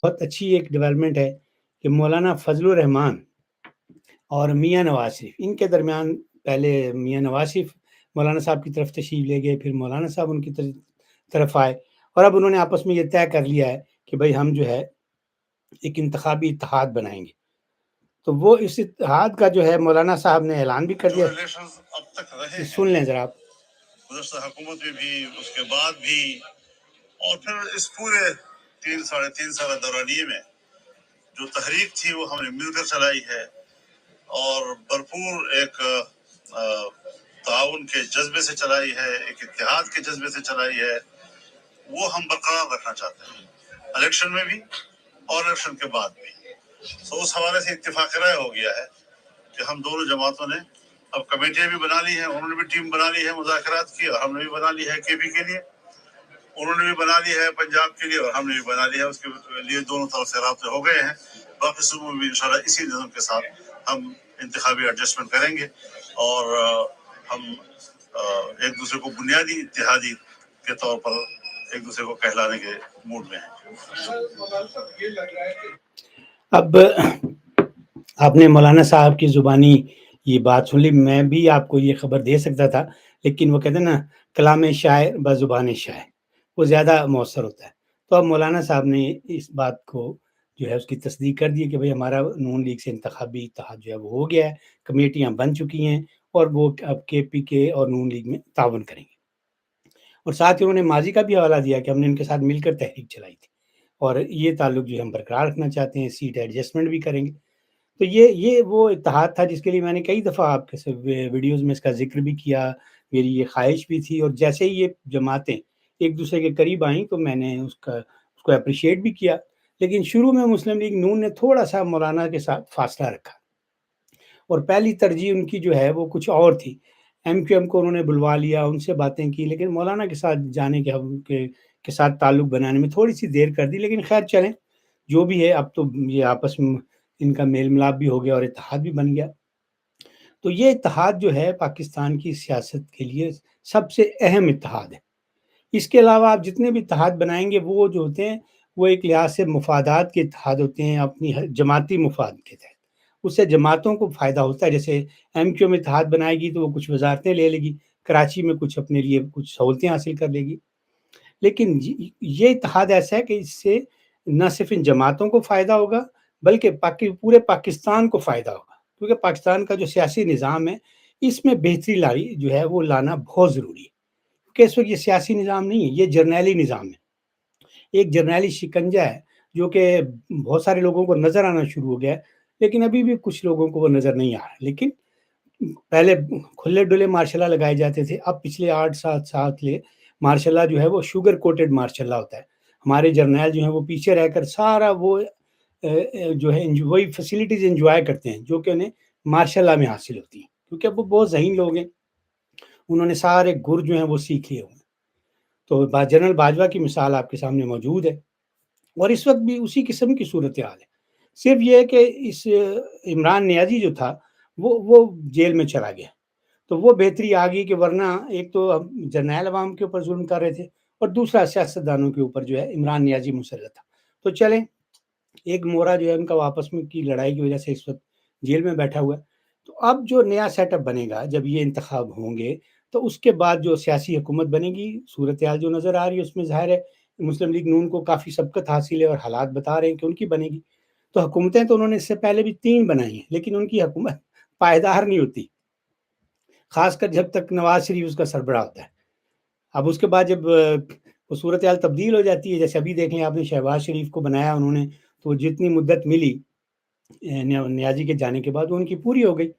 بہت اچھی ایک ڈیولپمنٹ ہے کہ مولانا فضل الرحمان اور میاں نواز شریف، ان کے درمیان پہلے میاں نواز شریف مولانا صاحب کی طرف تشریف لے گئے، پھر مولانا صاحب ان کی طرف آئے، اور اب انہوں نے آپس میں یہ طے کر لیا ہے کہ بھائی ہم جو ہے ایک انتخابی اتحاد بنائیں گے۔ تو وہ اس اتحاد کا جو ہے مولانا صاحب نے اعلان بھی کر دیا۔ اب تک رہے سن لیں ذرا آپ۔ گزشتہ حکومت میں بھی، اس کے بعد بھی، اور پھر اس پورے 3 سالہ دورانیے میں جو تحریک تھی وہ ہم نے مل کر چلائی ہے، اور بھرپور ایک تعاون کے جذبے سے چلائی ہے، ایک اتحاد کے جذبے سے چلائی ہے، وہ ہم برقرار رکھنا چاہتے ہیں الیکشن میں بھی اور الیکشن کے بعد بھی۔ تو اس حوالے سے اتفاق رائے ہو گیا ہے کہ ہم دونوں جماعتوں نے اب کمیٹیاں بھی بنا لی ہیں، انہوں نے بھی ٹیم بنا لی ہے مذاکرات کی، اور ہم نے بھی بنا لی ہے کے پی کے لیے، انہوں نے بھی بنا لی ہے پنجاب کے لیے، اور ہم نے بھی بنا لی ہے، اس کے لیے دونوں طرف سے رابطے ہو گئے ہیں۔ باقی صوبوں میں بھی انشاءاللہ اسی نظم کے ساتھ ہم انتخابی ایڈجسٹمنٹ کریں گے، اور ہم ایک دوسرے کو بنیادی اتحادی کے طور پر ایک دوسرے کو کہلانے کے موڈ میں ہیں۔ اب آپ نے مولانا صاحب کی زبانی یہ بات سن لی، میں بھی آپ کو یہ خبر دے سکتا تھا، لیکن وہ کہتے ہیں نا کلام شاعر بزبان شاعر، وہ زیادہ مؤثر ہوتا ہے۔ تو اب مولانا صاحب نے اس بات کو جو ہے اس کی تصدیق کر دی کہ بھئی ہمارا نون لیگ سے انتخابی اتحاد جو ہے وہ ہو گیا ہے، کمیٹیاں بن چکی ہیں، اور وہ اب کے پی کے اور نون لیگ میں تعاون کریں گے۔ اور ساتھ ہی انہوں نے ماضی کا بھی حوالہ دیا کہ ہم نے ان کے ساتھ مل کر تحریک چلائی تھی، اور یہ تعلق جو ہم برقرار رکھنا چاہتے ہیں، سیٹ ایڈجسٹمنٹ بھی کریں گے۔ تو یہ وہ اتحاد تھا جس کے لیے میں نے کئی دفعہ آپ کے ویڈیوز میں اس کا ذکر بھی کیا، میری یہ خواہش بھی تھی، اور جیسے ہی یہ جماعتیں ایک دوسرے کے قریب آئیں تو میں نے اس کو اپریشیٹ بھی کیا۔ لیکن شروع میں مسلم لیگ نون نے تھوڑا سا مولانا کے ساتھ فاصلہ رکھا، اور پہلی ترجیح ان کی جو ہے وہ کچھ اور تھی۔ ایم کیو ایم کو انہوں نے بلوا لیا، ان سے باتیں کی، لیکن مولانا کے ساتھ جانے کے ساتھ تعلق بنانے میں تھوڑی سی دیر کر دی۔ لیکن خیر چلیں، جو بھی ہے، اب تو یہ آپس میں ان کا میل ملاپ بھی ہو گیا اور اتحاد بھی بن گیا۔ تو یہ اتحاد جو ہے پاکستان کی سیاست کے لیے سب سے اہم اتحاد ہے۔ اس کے علاوہ آپ جتنے بھی اتحاد بنائیں گے وہ جو ہوتے ہیں وہ ایک لحاظ سے مفادات کے اتحاد ہوتے ہیں، اپنی جماعتی مفاد کے تحت۔ اس سے جماعتوں کو فائدہ ہوتا ہے، جیسے ایم کیو میں اتحاد بنائے گی تو وہ کچھ وزارتیں لے لے گی، کراچی میں کچھ اپنے لیے کچھ سہولتیں حاصل کر لے گی۔ لیکن یہ اتحاد ایسا ہے کہ اس سے نہ صرف ان جماعتوں کو فائدہ ہوگا بلکہ پورے پاکستان کو فائدہ ہوگا، کیونکہ پاکستان کا جو سیاسی نظام ہے اس میں بہتری لانا بہت ضروری ہے، کیونکہ اس وقت یہ سیاسی نظام نہیں ہے، یہ جرنیلی نظام ہے، ایک جرنیلی شکنجہ ہے جو کہ بہت سارے لوگوں کو نظر آنا شروع ہو گیا ہے، لیکن ابھی بھی کچھ لوگوں کو وہ نظر نہیں آ رہا۔ لیکن پہلے کھلے ڈلے مارشل لا لگائے جاتے تھے، اب پچھلے 8-7 سال لے مارشل لا جو ہے وہ شوگر کوٹڈ مارشل لا ہوتا ہے۔ ہمارے جرنیل جو ہیں وہ پیچھے رہ کر سارا وہ جو ہے وہی فیسلٹیز انجوائے کرتے ہیں جو کہ انہیں مارشل لا میں حاصل ہوتی ہیں، کیونکہ اب وہ بہت ذہین لوگ ہیں، انہوں نے سارے گر جو ہیں وہ سیکھ لیے ہوئے ہیں۔ تو جنرل باجوہ کی مثال آپ کے سامنے موجود ہے، اور اس وقت بھی اسی قسم کی صورتحال ہے۔ صرف یہ ہے کہ اس عمران نیازی جو تھا وہ جیل میں چلا گیا، تو وہ بہتری آ گئی کہ ورنہ ایک تو جرنیل عوام کے اوپر ظلم کر رہے تھے، اور دوسرا سیاستدانوں کے اوپر جو ہے عمران نیازی مسلط تھا۔ تو چلیں، ایک مورا جو ہے ان کا آپس میں کی لڑائی کی وجہ سے اس وقت جیل میں بیٹھا ہوا ہے۔ تو اب جو نیا سیٹ اپ بنے گا جب یہ انتخاب ہوں گے تو اس کے بعد جو سیاسی حکومت بنے گی، صورتحال جو نظر آ رہی ہے اس میں ظاہر ہے مسلم لیگ نون کو کافی سبقت حاصل ہے، اور حالات بتا رہے ہیں کہ ان کی بنے گی۔ تو حکومتیں تو انہوں نے اس سے پہلے بھی 3 بنائی ہیں، لیکن ان کی حکومت پائیدار نہیں ہوتی، خاص کر جب تک نواز شریف اس کا سربراہ ہوتا ہے۔ اب اس کے بعد جب وہ صورتحال تبدیل ہو جاتی ہے، جیسے ابھی دیکھ لیں آپ نے شہباز شریف کو بنایا انہوں نے، تو جتنی مدت ملی نیازی کے جانے کے بعد وہ ان کی پوری ہو گئی۔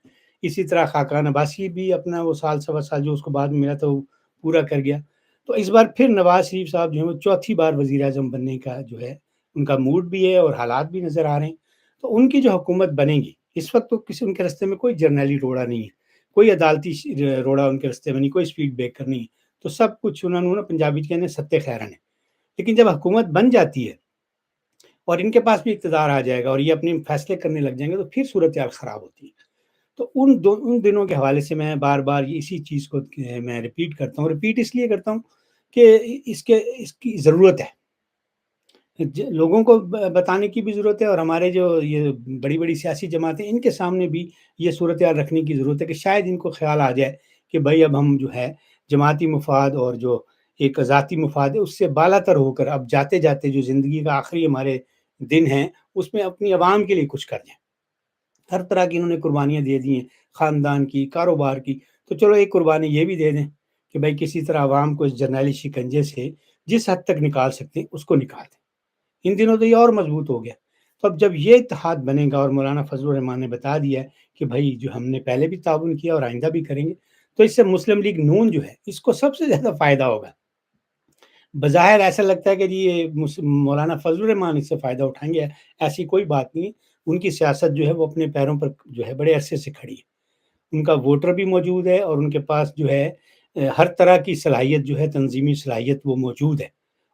اسی طرح خاقان عباسی بھی اپنا وہ سال سوا سال جو اس کو بعد میں ملا تو وہ پورا کر گیا۔ تو اس بار پھر نواز شریف صاحب جو ہیں وہ چوتھی بار وزیر اعظم بننے کا جو ہے ان کا موڈ بھی ہے، اور حالات بھی نظر آ رہے ہیں۔ تو ان کی جو حکومت بنے گی، اس وقت تو کسی ان کے رستے میں کوئی جرنیلی روڑا نہیں ہے، کوئی عدالتی روڑا ان کے رستے میں نہیں، کوئی اسپیڈ بریکر نہیں ہے، تو سب کچھ انہوں نے پنجابی کہنے ستے خیرن ہے۔ لیکن جب حکومت بن جاتی ہے اور ان کے پاس بھی اقتدار آ جائے گا اور یہ اپنے فیصلے کرنے لگ جائیں گے تو پھر صورتحال خراب ہوتی ہے۔ تو ان دنوں کے حوالے سے میں بار بار اسی چیز کو میں ریپیٹ کرتا ہوں، ریپیٹ اس لیے کرتا ہوں کہ اس کی ضرورت ہے۔ لوگوں کو بتانے کی بھی ضرورت ہے، اور ہمارے جو یہ بڑی بڑی سیاسی جماعتیں ان کے سامنے بھی یہ صورتحال رکھنے کی ضرورت ہے کہ شاید ان کو خیال آ جائے کہ بھائی اب ہم جو ہے جماعتی مفاد اور جو ایک ذاتی مفاد ہے اس سے بالا تر ہو کر اب جاتے جاتے جو زندگی کا آخری ہمارے دن ہیں اس میں اپنی عوام کے لیے کچھ کر جائیں۔ ہر طرح کی انہوں نے قربانیاں دے دی ہیں، خاندان کی، کاروبار کی، تو چلو ایک قربانی یہ بھی دے دیں کہ بھائی کسی طرح عوام کو اس جرنیلی شکنجے سے جس حد تک نکال سکتے ہیں اس کو نکال دیں۔ ان دنوں تو یہ اور مضبوط ہو گیا۔ تو اب جب یہ اتحاد بنے گا اور مولانا فضل الرحمان نے بتا دیا ہے کہ بھائی جو ہم نے پہلے بھی تعاون کیا اور آئندہ بھی کریں گے، تو اس سے مسلم لیگ نون جو ہے اس کو سب سے زیادہ فائدہ ہوگا۔ بظاہر ایسا لگتا ہے کہ جی یہ مولانا فضل الرحمان اس سے فائدہ اٹھائیں گے، ایسی کوئی بات نہیں ہے۔ ان کی سیاست جو ہے وہ اپنے پیروں پر جو ہے بڑے عرصے سے کھڑی ہے، ان کا ووٹر بھی موجود ہے اور ان کے پاس جو ہے ہر طرح کی صلاحیت جو ہے تنظیمی صلاحیت وہ موجود ہے۔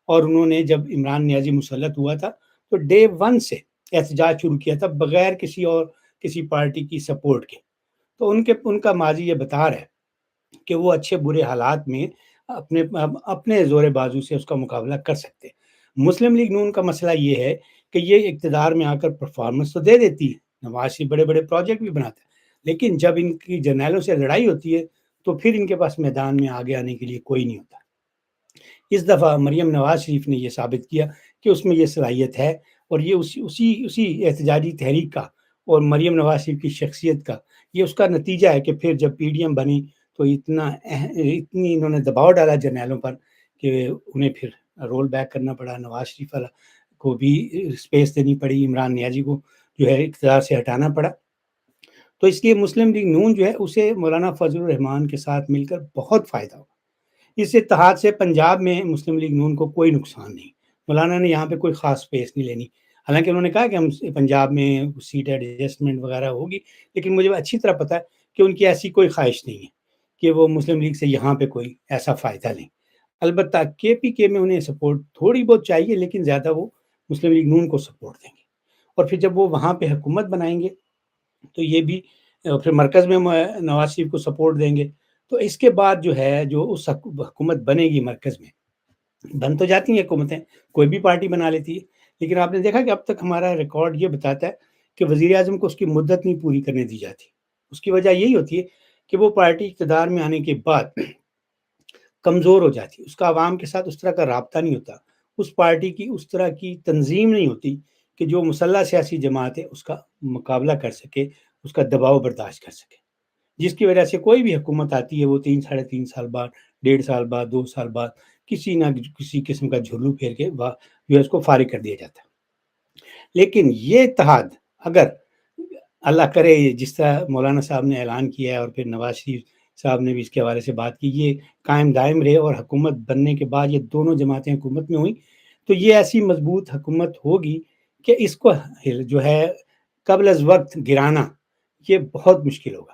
اور انہوں نے جب عمران نیازی مسلط ہوا تھا تو ڈے ون سے احتجاج شروع کیا تھا بغیر کسی پارٹی کی سپورٹ کے۔ تو ان کا ماضی یہ بتا رہا ہے کہ وہ اچھے برے حالات میں اپنے زور بازو سے اس کا مقابلہ کر سکتے ہیں۔ مسلم لیگ نون کا مسئلہ یہ ہے کہ یہ اقتدار میں آ کر پرفارمنس تو دے دیتی ہے، نواز شریف بڑے بڑے پروجیکٹ بھی بناتے ہیں، لیکن جب ان کی جرنیلوں سے لڑائی ہوتی ہے تو پھر ان کے پاس میدان میں آگے آنے کے لیے کوئی نہیں ہوتا۔ اس دفعہ مریم نواز شریف نے یہ ثابت کیا کہ اس میں یہ صلاحیت ہے، اور یہ اسی احتجاجی تحریک کا اور مریم نواز شریف کی شخصیت کا یہ اس کا نتیجہ ہے کہ پھر جب پی ڈی ایم بنی تو اتنی انہوں نے دباؤ ڈالا جرنیلوں پر کہ انہیں پھر رول بیک کرنا پڑا، نواز شریف کو بھی اسپیس دینی پڑی، عمران نیازی کو جو ہے اقتدار سے ہٹانا پڑا۔ تو اس لیے مسلم لیگ نون جو ہے اسے مولانا فضل الرحمان کے ساتھ مل کر بہت فائدہ ہوگا۔ اس اتحاد سے پنجاب میں مسلم لیگ نون کو کوئی نقصان نہیں، مولانا نے یہاں پہ کوئی خاص اسپیس نہیں لینی، حالانکہ انہوں نے کہا کہ ہم پنجاب میں سیٹ ایڈجسٹمنٹ وغیرہ ہوگی، لیکن مجھے اچھی طرح پتہ ہے کہ ان کی ایسی کوئی خواہش نہیں ہے کہ وہ مسلم لیگ سے یہاں پہ کوئی ایسا فائدہ لیں۔ البتہ کے پی کے میں انہیں سپورٹ تھوڑی بہت چاہیے، لیکن زیادہ وہ مسلم لیگ نون کو سپورٹ دیں گے، اور پھر جب وہ وہاں پہ حکومت بنائیں گے تو یہ بھی پھر مرکز میں نواز شریف کو سپورٹ دیں گے۔ تو اس کے بعد جو ہے جو اس حکومت بنے گی مرکز میں، بن تو جاتی ہیں حکومتیں، کوئی بھی پارٹی بنا لیتی ہے، لیکن آپ نے دیکھا کہ اب تک ہمارا ریکارڈ یہ بتاتا ہے کہ وزیر اعظم کو اس کی مدت نہیں پوری کرنے دی جاتی۔ اس کی وجہ یہی ہوتی ہے کہ وہ پارٹی اقتدار میں آنے کے بعد کمزور ہو جاتی ہے، اس کا عوام کے ساتھ اس طرح کا رابطہ نہیں ہوتا، اس پارٹی کی اس طرح کی تنظیم نہیں ہوتی کہ جو مسلح سیاسی جماعت ہے اس کا مقابلہ کر سکے، اس کا دباؤ برداشت کر سکے، جس کی وجہ سے کوئی بھی حکومت آتی ہے وہ 3 ساڑھے 3 سال بعد، 1.5 سال بعد، 2 سال بعد کسی نہ کسی قسم کا جھلو پھیر کے جو ہے اس کو فارغ کر دیا جاتا ہے۔ لیکن یہ اتحاد اگر اللہ کرے جس طرح مولانا صاحب نے اعلان کیا ہے اور پھر نواز شریف صاحب نے بھی اس کے حوالے سے بات کی، یہ قائم دائم رہے اور حکومت بننے کے بعد یہ دونوں جماعتیں حکومت میں ہوئیں تو یہ ایسی مضبوط حکومت ہوگی کہ اس کو جو ہے قبل از وقت گرانا یہ بہت مشکل ہوگا۔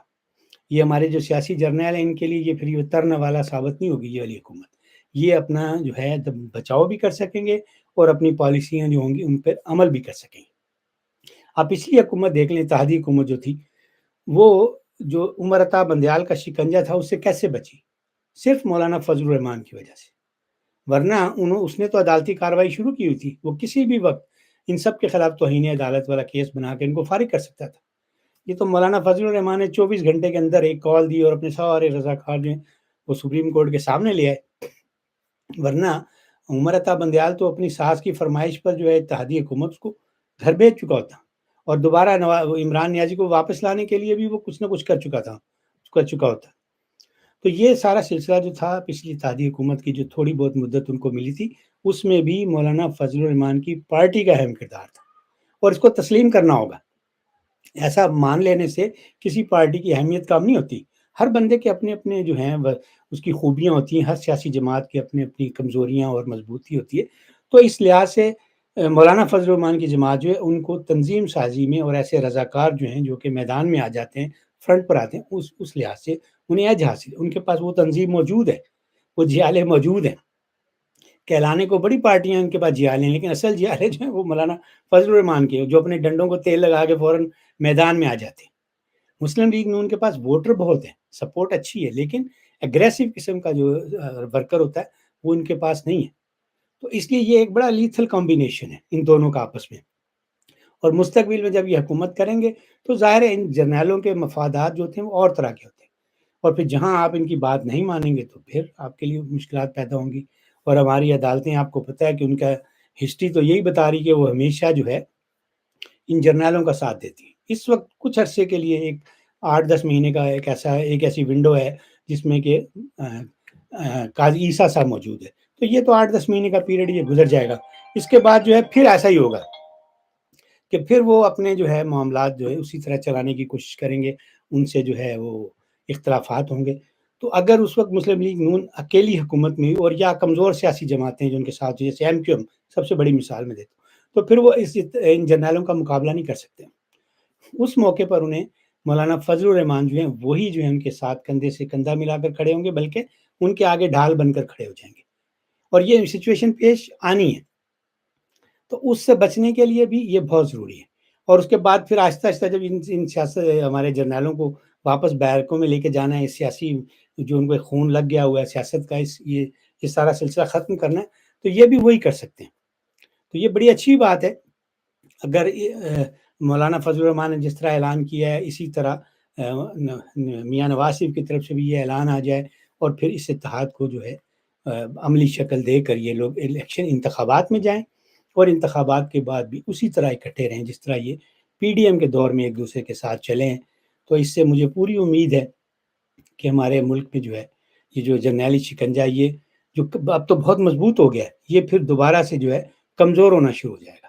یہ ہمارے جو سیاسی جرنیل ہیں ان کے لیے یہ پھر یہ ترنے والا ثابت نہیں ہوگی یہ والی حکومت، یہ اپنا جو ہے بچاؤ بھی کر سکیں گے اور اپنی پالیسیاں جو ہوں گی ان پر عمل بھی کر سکیں گے۔ آپ پچھلی حکومت دیکھ لیں، اتحادی حکومت جو تھی وہ جو عمر عطا بندیال کا شکنجہ تھا اس سے کیسے بچی؟ صرف مولانا فضل الرحمان کی وجہ سے، ورنہ اس نے تو عدالتی کارروائی شروع کی ہوئی تھی، وہ کسی بھی وقت ان سب کے خلاف توہین عدالت والا کیس بنا کے ان کو فارغ کر سکتا تھا۔ یہ تو مولانا فضل الرحمان نے 24 گھنٹے کے اندر ایک کال دی اور اپنے سارے رضاکار جو ہیں وہ سپریم کورٹ کے سامنے لے آئے، ورنہ عمر عطا بندیال تو اپنی ساس کی فرمائش پر جو ہے اتحادی حکومت کو گھر بھیج چکا ہوتا، اور دوبارہ عمران نیازی کو واپس لانے کے لیے بھی وہ کچھ نہ کچھ کر چکا ہوتا۔ تو یہ سارا سلسلہ جو تھا پچھلی اتحادی حکومت کی جو تھوڑی بہت مدت ان کو ملی تھی اس میں بھی مولانا فضل الرحمان کی پارٹی کا اہم کردار تھا، اور اس کو تسلیم کرنا ہوگا۔ ایسا مان لینے سے کسی پارٹی کی اہمیت کم نہیں ہوتی، ہر بندے کے اپنے اپنے جو ہیں اس کی خوبیاں ہوتی ہیں، ہر سیاسی جماعت کی اپنی اپنی کمزوریاں اور مضبوطی ہوتی ہے۔ تو اس لحاظ سے مولانا فضل الرحمان کی جماعت جو ہے ان کو تنظیم سازی میں اور ایسے رضاکار جو ہیں جو کہ میدان میں آ جاتے ہیں، فرنٹ پر آتے ہیں، اس لحاظ سے انہیں ایج حاصل ہے، ان کے پاس وہ تنظیم موجود ہے، وہ جیالے موجود ہیں۔ کہلانے کو بڑی پارٹیاں ان کے پاس جیالے ہیں، لیکن اصل جیالے جو ہیں وہ مولانا فضل الرحمان کے جو اپنے ڈنڈوں کو تیل لگا کے فوراً میدان میں آ جاتے ہیں۔ مسلم لیگ نون کے پاس ووٹر بہت ہیں، سپورٹ اچھی ہے، لیکن اگریسو قسم کا جو ورکر ہوتا ہے وہ ان کے پاس نہیں ہے۔ تو اس لیے یہ ایک بڑا لیتھل کمبینیشن ہے ان دونوں کا آپس میں، اور مستقبل میں جب یہ حکومت کریں گے تو ظاہر ہے ان جرنیلوں کے مفادات جو ہوتے ہیں وہ اور طرح کے ہوتے ہیں، اور پھر جہاں آپ ان کی بات نہیں مانیں گے تو پھر آپ کے لیے مشکلات پیدا ہوں گی۔ اور ہماری عدالتیں آپ کو پتہ ہے کہ ان کا ہسٹری تو یہی بتا رہی کہ وہ ہمیشہ جو ہے ان جرنیلوں کا ساتھ دیتی ہے۔ اس وقت کچھ عرصے کے لیے ایک 8-10 مہینے کا ایک ایسی ونڈو ہے جس میں کہ قاضی عیسیٰ صاحب موجود ہے، تو یہ تو 8-10 مہینے کا پیریڈ یہ گزر جائے گا۔ اس کے بعد جو ہے پھر ایسا ہی ہوگا کہ پھر وہ اپنے جو ہے معاملات جو ہے اسی طرح چلانے کی کوشش کریں گے، ان سے جو ہے وہ اختلافات ہوں گے۔ تو اگر اس وقت مسلم لیگ نون اکیلی حکومت میں اور یا کمزور سیاسی جماعتیں جو ان کے ساتھ جیسے ایم کیو ایم سب سے بڑی مثال میں دیتا ہوں، تو پھر وہ ان جرنیلوں کا مقابلہ نہیں کر سکتے۔ اس موقع پر انہیں مولانا فضل الرحمان جو ہیں وہی جو ہے ان کے ساتھ کندھے سے کندھا ملا کر کھڑے ہوں گے، بلکہ ان کے آگے ڈھال بن کر کھڑے ہو جائیں گے، اور یہ سچویشن پیش آنی ہے۔ تو اس سے بچنے کے لیے بھی یہ بہت ضروری ہے، اور اس کے بعد پھر آہستہ آہستہ جب ان سیاست ہمارے جرنیلوں کو واپس بیرکوں میں لے کے جانا ہے، سیاسی جو ان کو خون لگ گیا ہوا ہے سیاست کا، یہ سارا سلسلہ ختم کرنا ہے، تو یہ بھی وہی کر سکتے ہیں۔ تو یہ بڑی اچھی بات ہے اگر مولانا فضل الرحمان نے جس طرح اعلان کیا ہے، اسی طرح میاں نواز شریف کی طرف سے بھی یہ اعلان آ جائے، اور پھر اس اتحاد کو جو ہے عملی شکل دے کر یہ لوگ الیکشن انتخابات میں جائیں، اور انتخابات کے بعد بھی اسی طرح اکٹھے رہیں جس طرح یہ پی ڈی ایم کے دور میں ایک دوسرے کے ساتھ چلیں۔ تو اس سے مجھے پوری امید ہے کہ ہمارے ملک میں جو ہے یہ جو جرنیلی شکنجہ یہ جو اب تو بہت مضبوط ہو گیا ہے، یہ پھر دوبارہ سے جو ہے کمزور ہونا شروع ہو جائے گا۔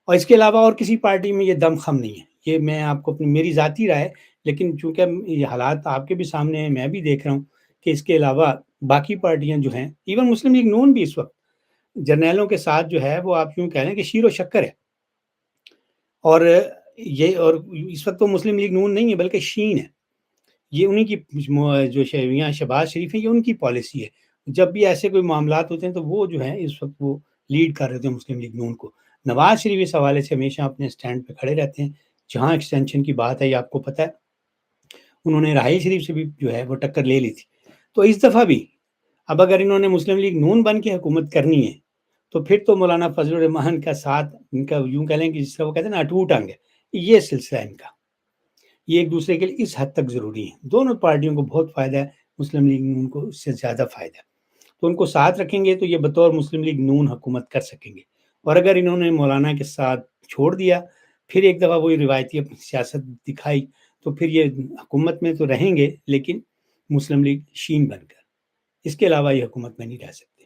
اور اس کے علاوہ اور کسی پارٹی میں یہ دم خم نہیں ہے، یہ میں آپ کو میری ذاتی رائے، لیکن چونکہ یہ حالات آپ کے بھی سامنے ہیں، میں بھی دیکھ رہا ہوں کہ اس کے علاوہ باقی پارٹیاں جو ہیں، ایون مسلم لیگ نون بھی اس وقت جرنیلوں کے ساتھ جو ہے وہ آپ یوں کہہ لیں کہ شیر و شکر ہے، اور اس وقت تو مسلم لیگ نون نہیں ہے بلکہ شین ہے۔ یہ انہی کی جو یہاں شہباز شریف ہیں، یہ ان کی پالیسی ہے، جب بھی ایسے کوئی معاملات ہوتے ہیں تو وہ جو ہیں اس وقت وہ لیڈ کر رہے تھے مسلم لیگ نون کو۔ نواز شریف اس حوالے سے ہمیشہ اپنے سٹینڈ پہ کھڑے رہتے ہیں، جہاں ایکسٹینشن کی بات ہے یہ آپ کو پتہ ہے، انہوں نے راحیل شریف سے بھی جو ہے وہ ٹکر لے لی تھی۔ تو اس دفعہ بھی اب اگر انہوں نے مسلم لیگ نون بن کے حکومت کرنی ہے تو پھر تو مولانا فضل الرحمان کا ساتھ ان کا یوں کہہ لیں کہ جس طرح وہ کہتے ہیں نا اٹوٹ انگ ہے، یہ سلسلہ ان کا، یہ ایک دوسرے کے لیے اس حد تک ضروری ہے۔ دونوں پارٹیوں کو بہت فائدہ ہے، مسلم لیگ نون کو اس سے زیادہ فائدہ ہے، تو ان کو ساتھ رکھیں گے تو یہ بطور مسلم لیگ نون حکومت کر سکیں گے۔ اور اگر انہوں نے مولانا کے ساتھ چھوڑ دیا، پھر ایک دفعہ وہی روایتی اپنی سیاست دکھائی، تو پھر یہ حکومت میں تو رہیں گے لیکن مسلم لیگ شین بن کر، اس کے علاوہ یہ حکومت میں نہیں رہ سکتے۔